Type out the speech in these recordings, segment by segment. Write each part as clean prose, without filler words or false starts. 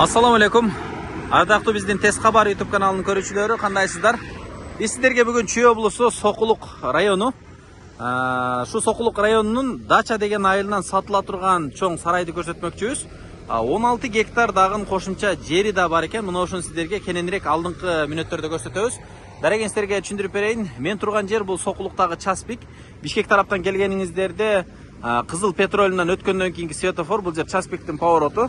Assalamu alaikum. Ардактуу биздин Тез Кабар YouTube каналынын көрүүчүлөрү, кандайсыздар? Биз сиздерге бүгүн Чүй облусу Сокулук району, шу Сокулук районунун Дача деген айылынан сатыла турган чоң сарайды көрсөтмөкчүбүз. 16 гектар дагы кошумча жери да бар экен. Мына ушуну сиздерге кененирээк алдыңкы мүнөттөрдө көрсөтөбүз. Дареген сиздерге түшүндүрүп берейин. Мен турган жер бул Сокулуктагы Часпик. Бишкек тараптан келгениңиздерде Кызыл Петролунан өткөндөн кийинки светофор, бул жер Часпиктин повороту.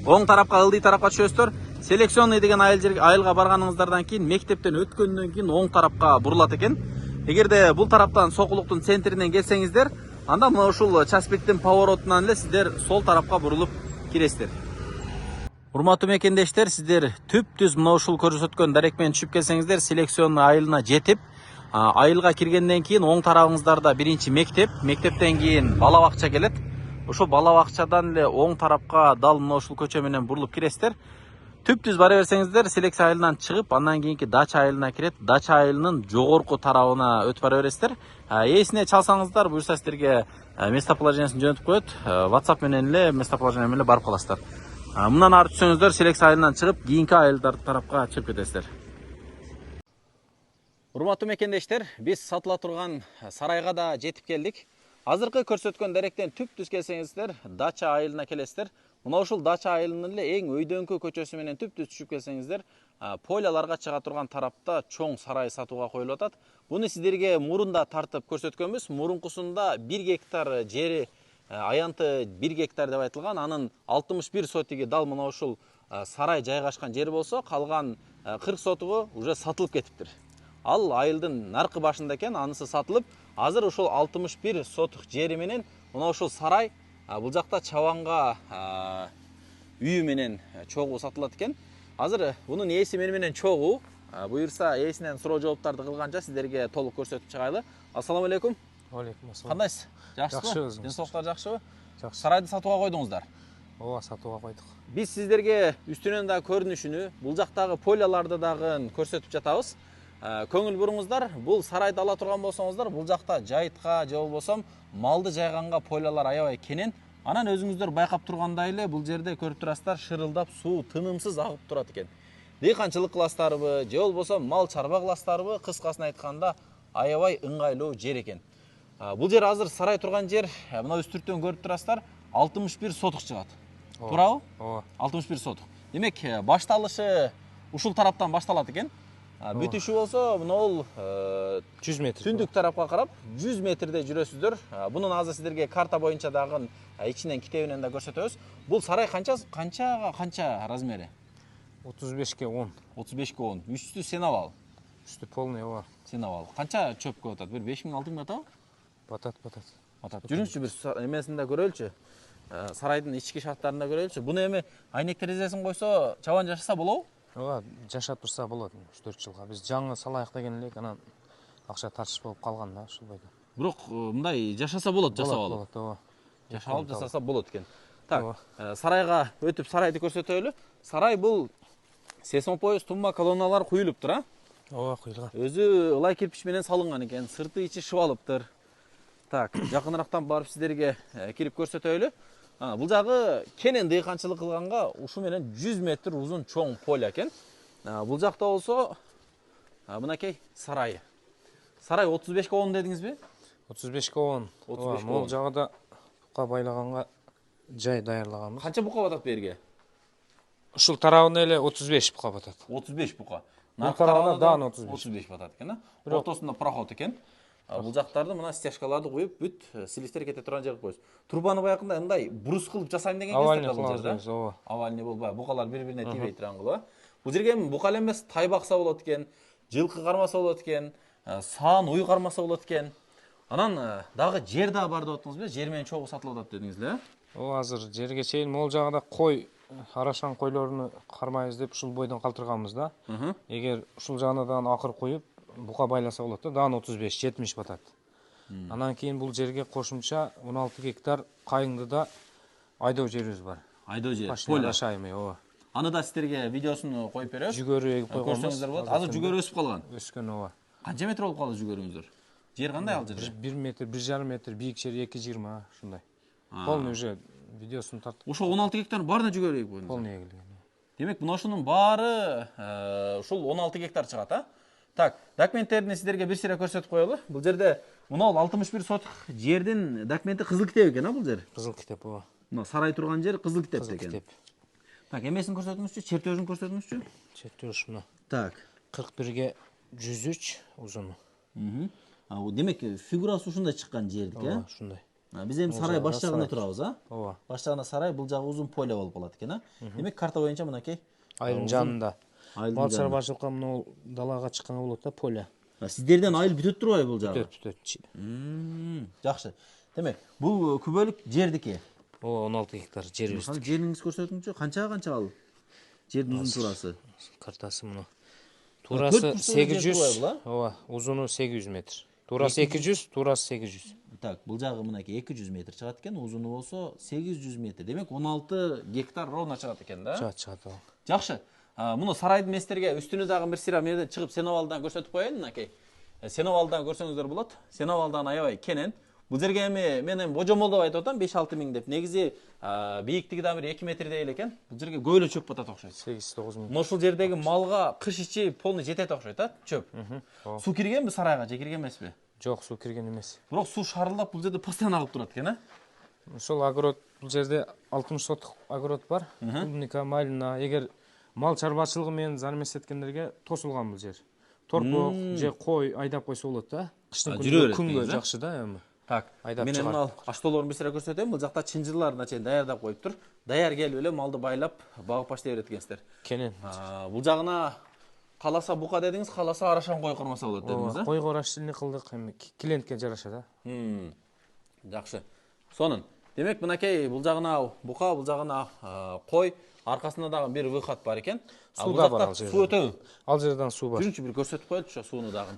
Оң тарапка, ылдый тарапка түшөсүздөр. Селекционный деген айылга барганыңыздардан кийин, мектептен өткөндөн кийин оң тарапка бурулат экен. Эгерде бул тараптан Сокулуктун центринен келсеңиздер, анда мына ушул Часпиктин поворотунан эле сиздер сол тарапка бурулуп киресиздер. Урматтуу мекендештер, сиздер түп-түз мына ушул көрсөткөн дарек менен түшүп келсеңиздер, селекционный айылына жетип, айылга киргенден кийин оң тарабыңыздарда биринчи мектеп, мектептен кийин бала бакча келет. Ошо бала бакчадан эле оң тарапка дал мына ушул көчө менен бурулуп киресиздер. Түп-түз бара берсеңиздер, селекция айылынан чыгып, андан кийинки Дача айылына кирет. Дача айылынын жогорку тарабына өтүп бара бересиздер. Ээсине чалсаңыздар, буюрса сиздерге местоположениесин жөнөтүп коет. WhatsApp менен эле местоположение менен барып каласыздар. Мындан ары түшсөңүздөр, селекция айылынан чыгып, кийинки айылдар тарапка чыгып кетесиздер. Урматтуу мекендештер, биз сатыла турган сарайга да жетип келдик. Азыркы көрсөткөн даректен түп-түз келсеңиздер, Дача айылына келесиздер. Мына ушул Дача айылынын эле эң өйдөңкү көчөсү менен түп-түз түшүп келсеңиздер, пойлаларга чыга турган тарапта чоң сарай сатууга коюлуп атат. Буну сиздерге мурунда тартып көрсөткөнбүз. Мурункусунда 1 гектар жери, аянты 1 гектар деп айтылган. Анын 61 сотиги дал мына ушул сарай жайгашкан жер болсо, калган 40 сотугу уже сатылып кетиптир. Ал айылдын наркы башында экен, анысы сатылып, азыр ушул 61 сотук жери менен мына ушул сарай бул жакта чабанга үйү менен чогуу сатылат экен. Азыр бунун ээси менен чогуу, буюрса ээсинен суроо жооптарды кылганча сиздерге толук көрсөтүп чыгайлы. Ассаламу алейкум. Алейкум ассалам. Кандайсыз? Жакшыбы? Ден соолуктар жакшыбы? Жакшы. Сарайды сатууга койдуңуздар. Ооба, сатууга койдук. Биз сиздерге үстүнөн да көрүнүшүнү, бул жактагы пойлаларды дагы көрсөтүп жатабыз. Көңүл буруңуздар, бул сарайды ала турган болсоңуздар, бул жакта жайытка же болбосо малды жайганга пойлалар аябай кенен. Анан өзүңүздөр байкап тургандай эле бул жерде көрүп турасыздар, шырылдап суу тынымсыз агып турат экен. Дыйканчылык кыласыздарбы, же болбосо мал чарба кыласыздарбы, кыскасын айтканда аябай ыңгайлуу жер экен. Бул жер азыр сарай турган жер, мына үстүрттөн көрүп турасыздар, 61 сотук чыгат. Туурабы? Ооба. 61 сотук. Демек, башталышы ушул тараптан башталат экен. Бүтүшү болсо, мына 100 метр. түндүк тарапка карап 100 метрде жүрөсүздөр. Бунун азыр сиздерге карта боюнча дагы ичинен китебинен да көрсөтөбүз. Бул сарай канча размери? 35-ке 10. 35-ке 10. Үстү сенап ал. Үстү полный, ооба. Сенап ал. Канча чөпкө атат? Бир 5000-6000 атабы? Батат. Атат. Жүрүңүзчү бир эмесинде көрөлүчү. Сарайдын ички шарттарында көрөлүчү. Буну эми айнек терезесин койсо, чабан жашаса болобу? Ооба, жашап турса болот 3-4 жылга. Биз жаңы салайык деген элек, анан акча тартыш болуп калган да ушул бойдо. Бирок мындай жашаса болот, жасап алып. Болот, ооба. Жашап алып жасаса болот экен. Так, сарайга өтүп сарайды көрсөтөлү. Сарай бул сейсмопояс тумба колонналар куюлуптур, а? Ооба, куюлган. Өзү ылай кирпич менен салынган экен. Сырты ичи шыбалыптыр. Так, жакынырактан барып сиздерге кирип көрсөтөлү. Бул жагы кенен дыйканчылык кылганга ушу менен 100 метр узун чоң поля экен. Бул жакта болсо мынакей сарай. Сарай 35-ке 10 дедиңизби? 35-ке 10. Ооба, могул жагыда бука байлаганга жай даярлаганбыз. Канча бука батат берге? Ушул тарабына эле 35 бука батат. 35 бука. Бул тарабына дагы 35. 35 батат экен, а? Ортосунда проход экен. Бул жактарды мына стяжкаларды коюп, бүт силистер кете турган жерге коесуз. Трубаны баягында мындай брус кылып жасайм деген кездер бул жерде. Ооба. Авальный болбой, букалар бири-бирине тийбей турган кылып, бул жерге бука эле эмес, тай бакса болот экен, жылкы кармаса болот экен, саан уй кармаса болот экен. Анан дагы жер да бар деп аттыңыз беле? Жер менен чогуу сатылып атат дедиңиз эле, э? Ооба, азыр жерге чейин могул жагыда кой, арашан койлорун кармайбыз деп ушул бойдон калтырганбыз да. Эгер ушул жагына дагы акыр коюп, бука байласа болот да, дагы 35-70 батат. Анан кийин бул жерге кошумча 16 гектар кайыңдыда айдоо жерибиз бар. Айдоо жер, поля ашаймы, ооба. Аны да сиздерге видеосун коюп беребиз. Жүгөрү эгип койгонбуз. Көрсөңүздөр болот. Азыр жүгөрү өсүп калган. Өскөн, ооба. Канча метр болуп калды жүгөрүңүздөр? Жер кандай ал жерде? 1 метр, 1,5 метр, бийик жер 2,20 ушундай. Полный уже видеосун тарттык. Ошо 16 гектар баарына жүгөрү эгип койдуңуз. Полный эгилген. Демек, мына ушунун баары ушул 16 гектар чыгат, а? Так, документтерин сиздерге бир сыйра көрсөтүп коелу. Бул жерде мына 61 сотық жердин документи кызыл китеп экен, а бул жер? Кызыл китеп ооба. Мына сарай турган жер кызыл китеп Кызыл экен. китеп. Так, эмесин көрсөтүңүзчү, чертежин көрсөтүңүзчү. Чертеж мына. Так. 41-ге 103 узуну. Бул демек фигурасы ушундай чыккан жердик, Ооба, ушундай. Биз эми сарай баш жагында турабыз, а? Ооба. Баш жагында сарай, бул жагы узун поле болуп калат экен, а? Демек карта боюнча мынакей Айылдын жанында. айылдын Мал жанында. чарбачылыкка мына далага чыкканга болот да, поле. Сиздерден айыл бүтөт турбайбы бул жагы? Бүтөт. Жакшы. Демек, бул күбөлүк жердики. Ооба, 16 гектар жерибиз. Жериңиз көрсөтүңүзчү, канча ал? Жердин узун турасы. Картасы мына. Төрт Турасы бурчтуу жер 800. турбайбы, а? Ооба, узуну 800 метр. Турасы 200, турасы 800. Так, бул жагы мынакей 200 метр чыгат экен, узуну болсо 800 метр. Демек 16 гектар ровно чыгат экен да? Чыгат. Жакшы. Муну сарайдын местерге үстүнү дагы бир сыйра менен чыгып Сеновалдан көрсөтүп коеюн, мынакей. Сеновалдан көрсөңүздөр болот. Сеновалдан аябай кенен. Бул жерге эми мен эми божомолдоп айтып атам 5-6 миң деп. Негизи бийиктиги да бир 2 метрдей эле экен. Бул жерге көйлө чөп батат окшойт. 8-9 миң. Ушул жердеги малга кыш ичи полный жетет окшойт, а? Чөп. Суу киргенби сарайга, же кирген эмеспи? Жок, суу кирген эмес. Бирок суу шарылдап бул жерде постоянно агып турат экен, а? Ошол огород, бул жерде 60 соток огород бар. Клубника, малина. Эгер мал чарбачылыгы менен зармес эткендерге тосулган бул жер. Торпок же кой айдап койсо болот да. Кыштын күнгө жакшы да эми. Так, мен эми ал аштоолорун бир сыйра көрсөтөйүн. Бул жакта чынжырларына чейин даярдап коюптур. Даяр келип эле малды байлап, багып баштай берет экенсиздер. Кенен. Бул жагына каласа бука дедиңиз, каласа арашан кой кырмаса болот дедиңиз, а? Койго растильный кылдык, эми клиентке жараша да. Жакшы. Сонун. Демек, мынакей бул жагына бука, бул жагына кой, аркасында дагы бир выход бар экен. Суу да бар ал Суу жерде. өтөбү? Ал жерден суу бар. Жүрүңчү бир көрсөтүп коелучу сууну дагы.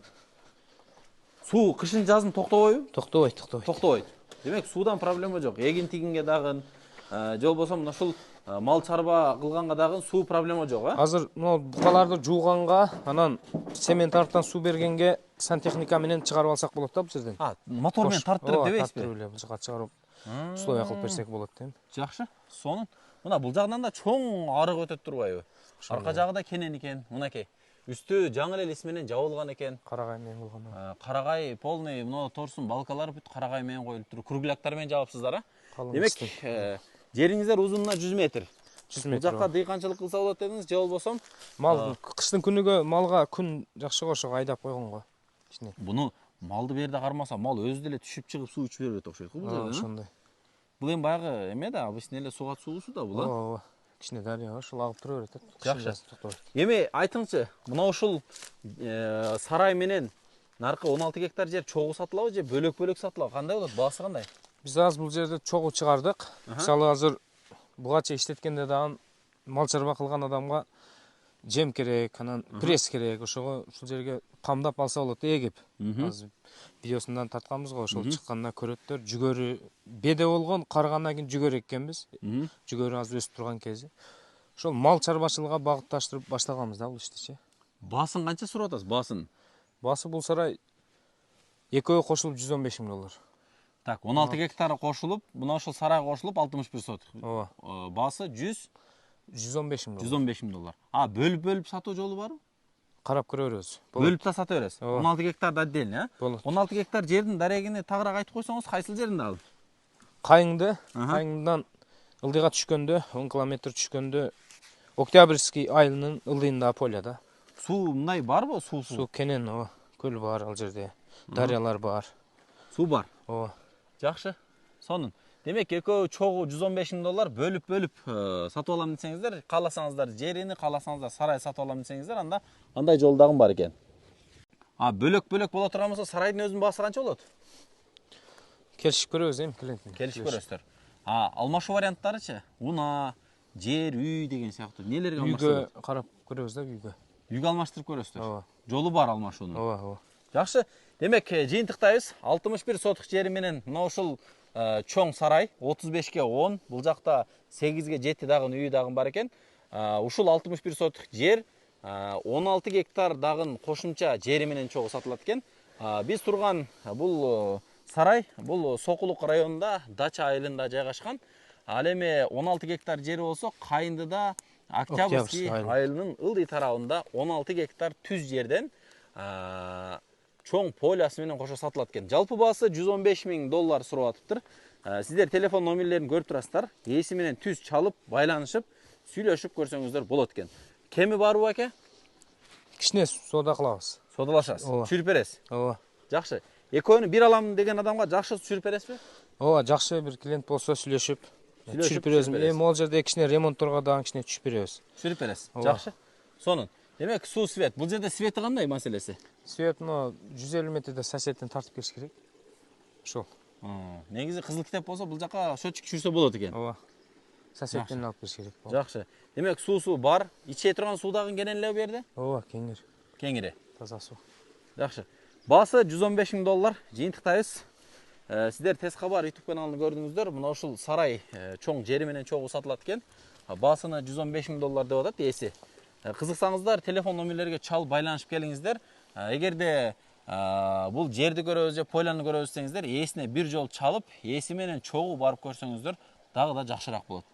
Суу кышын жазын токтобойбу? Токтобойт. Токтобойт. Демек, суудан проблема жок. Эгин тигинге дагы, же болбосо мына ушул мал чарба кылганга дагы суу проблема жок, а? Азыр мына букаларды жууганга, анан семен тарттан суу бергенге сантехника менен чыгарып алсак болот да бул жерден. Мотор менен тарттырып дебейсизби? Тарттырып эле бул жака чыгарып условия кылып берсек болот дейм. Жакшы. Сонун. Мына бул жагынан да чоң арык өтөт турбайбы? Арка жагы да кенен экен. Мынакей. Үстү жаңы эле лис менен жабылган экен. Карагай менен кылган. Карагай полный, мына торсун балкалар бүт карагай менен коюлуп тур. Кругляктар менен жабыпсыздар, а? Демек, жериңиздер узунуна 100 метр. 100 Бул метр. жакка дыйканчылык кылса болот дедиңиз, же болбосо Мал кыштын күнүгө малга күн жакшы ошого айдап койгонго. Кичине. буну малды берде кармаса, мал өзү деле түшүп чыгып суу ичип берет окшойт бул жерде. Ошондой. Бул эми баягы эме да, обычный эле сугат суусу да бул, а? Ооба. Кичине дарыя бар, ошол агып тура берет. Жакшы. Эми айтыңызчы, мына ушул сарай менен наркы 16 гектар жер чогуу сатылабы же бөлөк-бөлөк сатылабы? Кандай болот? Баасы кандай? Биз азыр бул жерде чогуу чыгардык. Мисалы азыр бугача иштеткенде дагы мал чарба кылган адамга жем керек, анан пресс керек. Ошого ушул жерге камдап алса болот эгип. Азыр видеосундан тартканбыз го, ошол чыкканда көрөттөр. Жүгөрү беде болгон, карыгандан кийин жүгөр эккенбиз. Жүгөрү азыр өсүп турган кези. Ошол мал чарбачылыгына багытташтырып баштаганбыз да бул иштичи. Баасын канча сурап атасыз? Баасын? Баасы бул сарай экөө кошулуп 115 миң доллар. Так, 16 гектары кошулуп, мына ошол сарай кошулуп 61 соток. Ооба. Баасы 115 миң доллар. 115 миң доллар. Бөлүп сатуу жолу барбы? Карап көрө беребиз. Бөлүп та сата бересиз. 16 гектарды отдельно, а? Болот. 16 гектар жердин дарегини тагыраак айтып койсоңуз, кайсыл жеринде ал? Кайыңдан ылдыйга түшкөндө, 10 километр түшкөндө Октябрьский айылынын ылдыйында поле да. Суу мындай барбы? Суу кенен, ооба. Көл бар ал жерде. Дарыялар бар. Суу бар. Ооба. Жакшы. Сонун. Демек, экөө чогуу 115 миң доллар бөлүп сатып алам десеңиздер, кааласаңыздар жерини, кааласаңыздар сарай сатып алам десеңиздер, анда андай жол дагы бар экен. Бөлөк боло турган болсо сарайдын өзүнүн баасы канча болот? Келишип көрөбүз эми клиентмен. Келишип көрөсүздөр. Алмашуу варианттарычы? Уна, жер, үй деген сыяктуу нелерге алмаштырып? Үйгө карап көрөбүз да, үйгө. Үйгө алмаштырып көрөсүздөр. Ооба. Жолу бар алмашуунун. Ооба. Жакшы. Демек, жыйынтыктайбыз. 61 соток жери менен мына ушул чоң сарай 35ке 10, бул жакта 8ге 7 дагы үй дагы бар экен. Ушул 61 соток жер 16 гектар дагы кошумча жери менен чогуу сатылат экен. Биз турган бул сарай бул Сокулук районунда Дача айылында жайгашкан. Ал эми 16 гектар жери болсо, Кайындыда Октябрьский айылынын ылдый тарабында 16 гектар түз жерден чоң полясы менен кошо сатылат экен. Жалпы баасы $115,000 сурап атыптыр. Сиздер телефон номерлерин көрүп турасыздар. Ээси менен түз чалып, байланышып, сүйлөшүп көрсөңүздөр болот экен. Кеми барбы аке? Кичине соода кылабыз. Соодалашасыз. Түшүрүп бересиз. Ооба. Жакшы. Экөөнү бир алам деген адамга жакшы түшүрүп бересизби? Ооба, жакшы бир клиент болсо сүйлөшүп түшүрүп беребиз. Могул жерде кичине ремонтторго дагы кичине түшүрүп беребиз. Түшүрүп бересиз. Жакшы. Сонун. Демек, суу свет. Бул жерде свети кандай маселеси? Свет 150 метрде соседтен тартып бериш керек. Ошол. Негизи кызыл китеп болсо бул жака счетчик түшүрсө болот экен. Ооба. Соседтен алып бериш керек. Жакшы. Демек, суусу бар. Иче турган суу дагы кенен эле бу жерде? Ооба, кеңир. Кеңири. Таза суу. Жакшы. Баасы $115,000. Жыйынтыктайбыз. Сиздер Тез Кабар YouTube каналын көрдүңүздөр. Мына ушул сарай чоң жери менен чогуу сатылат экен. Баасына $115,000 деп атат ээси. Кызыксаңыздар, телефон номерлерге чалып байланышып келиңиздер. Эгерде бул жерди көрөбүз же поляны көрөбүз десеңиздер, ээсине бир жол чалып, ээси менен чогуу барып көрсөңүздөр, дагы да жакшыраак болот.